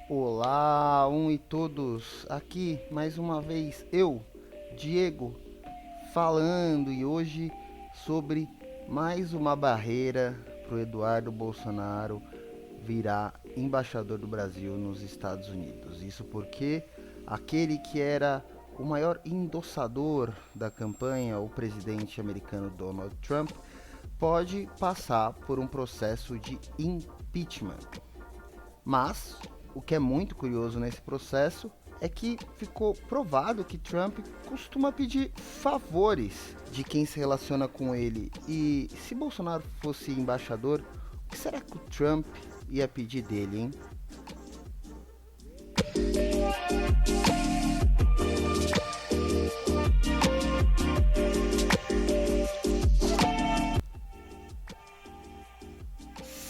Olá, e todos. Aqui mais uma vez eu, Diego, falando e hoje sobre mais uma barreira para o Eduardo Bolsonaro virar embaixador do Brasil nos Estados Unidos. Isso porque aquele que era o maior endossador da campanha, o presidente americano Donald Trump, pode passar por um processo de impeachment. Mas o que é muito curioso nesse processo é que ficou provado que Trump costuma pedir favores de quem se relaciona com ele. E se Bolsonaro fosse embaixador, o que será que o Trump ia pedir dele, hein?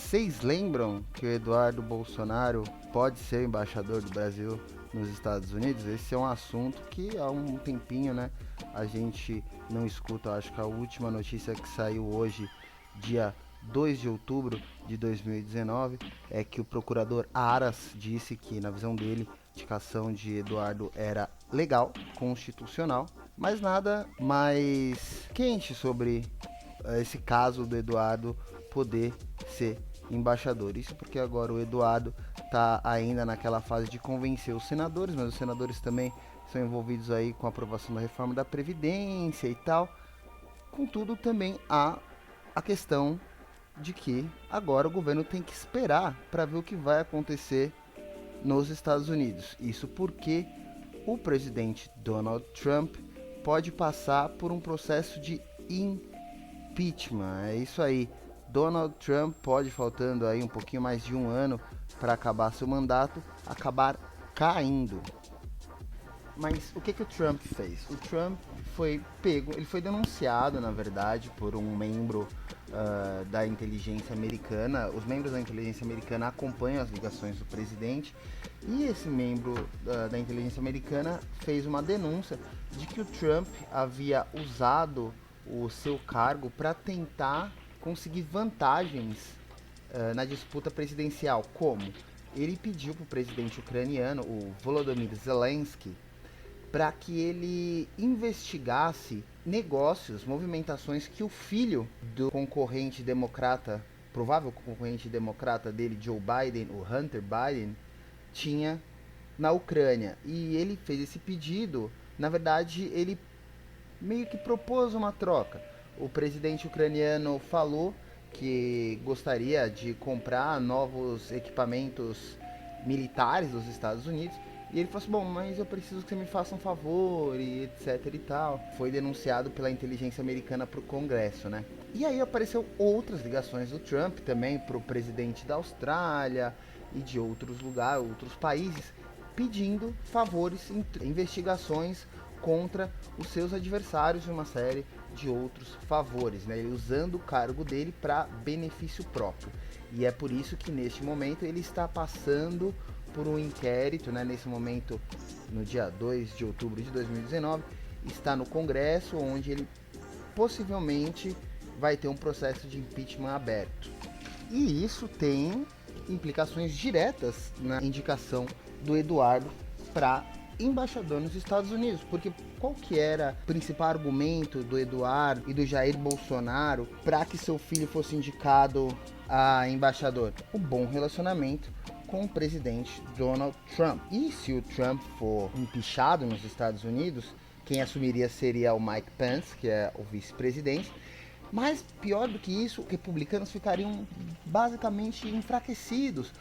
Vocês lembram que o Eduardo Bolsonaro pode ser o embaixador do Brasil nos Estados Unidos? Esse é um assunto que há um tempinho, né, a gente não escuta. Eu acho que a última notícia que saiu hoje, dia 2 de outubro de 2019, é que o procurador Aras disse que, na visão dele, a indicação de Eduardo era legal, constitucional, mas nada mais quente sobre esse caso do Eduardo poder ser embaixador. Isso porque agora o Eduardo está ainda naquela fase de convencer os senadores, mas os senadores também são envolvidos aí com a aprovação da reforma da Previdência e tal. Contudo, também há a questão de que agora o governo tem que esperar para ver o que vai acontecer nos Estados Unidos. Isso porque o presidente Donald Trump pode passar por um processo de impeachment. É isso aí. Donald Trump pode, faltando aí um pouquinho mais de um ano para acabar seu mandato, acabar caindo. Mas o que o Trump fez? O Trump foi pego, ele foi denunciado, na verdade, por um membro da inteligência americana. Os membros da inteligência americana acompanham as ligações do presidente e esse membro da inteligência americana fez uma denúncia de que o Trump havia usado o seu cargo para tentar conseguir vantagens na disputa presidencial. Como? Ele pediu para o presidente ucraniano, o Volodymyr Zelensky, para que ele investigasse negócios, movimentações que o filho do concorrente democrata, provável concorrente democrata dele, Joe Biden, o Hunter Biden, tinha na Ucrânia. E ele fez esse pedido, na verdade, ele meio que propôs uma troca. O presidente ucraniano falou que gostaria de comprar novos equipamentos militares dos Estados Unidos. E ele falou assim, bom, mas eu preciso que você me faça um favor e etc e tal. Foi denunciado pela inteligência americana para o Congresso, né? E aí apareceu outras ligações do Trump também para o presidente da Austrália e de outros lugares, outros países, pedindo favores, investigações contra os seus adversários e uma série de outros favores, né? Ele usando o cargo dele para benefício próprio. E é por isso que neste momento ele está passando por um inquérito, né? Nesse momento, no dia 2 de outubro de 2019, está no Congresso, onde ele possivelmente vai ter um processo de impeachment aberto. E isso tem implicações diretas na indicação do Eduardo para embaixador nos Estados Unidos, porque qual que era o principal argumento do Eduardo e do Jair Bolsonaro para que seu filho fosse indicado a embaixador? O bom relacionamento com o presidente Donald Trump. E se o Trump for empichado nos Estados Unidos, quem assumiria seria o Mike Pence, que é o vice-presidente. Mas pior do que isso, os republicanos ficariam basicamente enfraquecidos,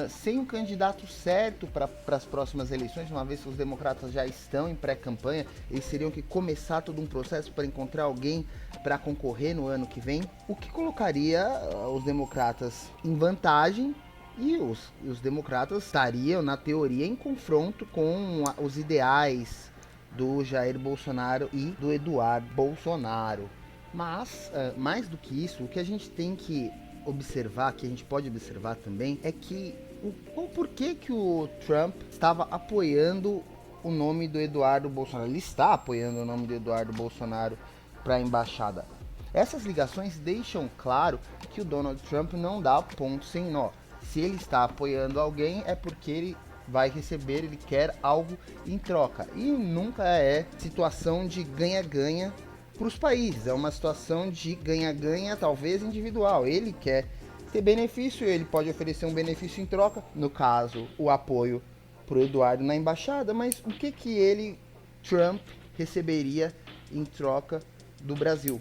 sem um candidato certo para as próximas eleições, uma vez que os democratas já estão em pré-campanha, eles teriam que começar todo um processo para encontrar alguém para concorrer no ano que vem, o que colocaria os democratas em vantagem. E os democratas estariam, na teoria, em confronto com os ideais do Jair Bolsonaro e do Eduardo Bolsonaro. Mas, mais do que isso, o que a gente tem que observar, que a gente pode observar também, é que o porquê que o Trump estava apoiando o nome do Eduardo Bolsonaro. Ele está apoiando o nome do Eduardo Bolsonaro para a embaixada. Essas ligações deixam claro que o Donald Trump não dá ponto sem nó. Se ele está apoiando alguém, é porque ele vai receber, ele quer algo em troca. E nunca é situação de ganha-ganha para os países, é uma situação de ganha-ganha, talvez individual. Ele quer ter benefício, ele pode oferecer um benefício em troca, no caso, o apoio para o Eduardo na embaixada, mas o que ele, Trump, receberia em troca do Brasil?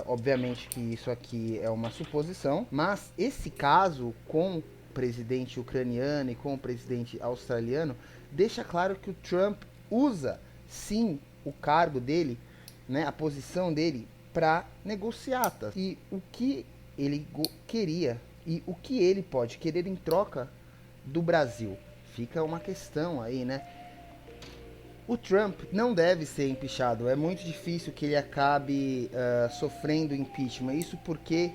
Obviamente que isso aqui é uma suposição, mas esse caso com o presidente ucraniano e com o presidente australiano deixa claro que o Trump usa sim o cargo dele, né, a posição dele para negociar. E o que ele queria e o que ele pode querer em troca do Brasil? Fica uma questão aí, né? O Trump não deve ser impeachado. É muito difícil que ele acabe sofrendo impeachment. Isso porque,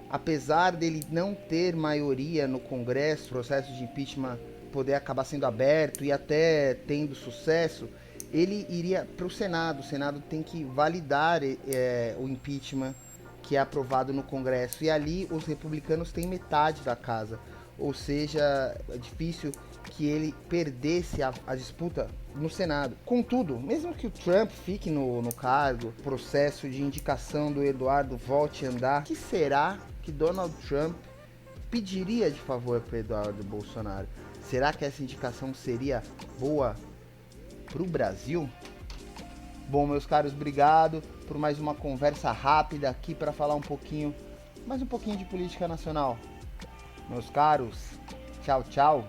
apesar dele não ter maioria no Congresso, o processo de impeachment poder acabar sendo aberto e até tendo sucesso, ele iria para o Senado. O Senado tem que validar o impeachment que é aprovado no Congresso. E ali os republicanos têm metade da casa. Ou seja, é difícil que ele perdesse a disputa no Senado. Contudo, mesmo que o Trump fique no cargo, o processo de indicação do Eduardo volte a andar, o que será que Donald Trump pediria de favor para Eduardo Bolsonaro? Será que essa indicação seria boa para o Brasil? Bom, meus caros, obrigado por mais uma conversa rápida aqui para falar mais um pouquinho de política nacional. Meus caros, tchau, tchau.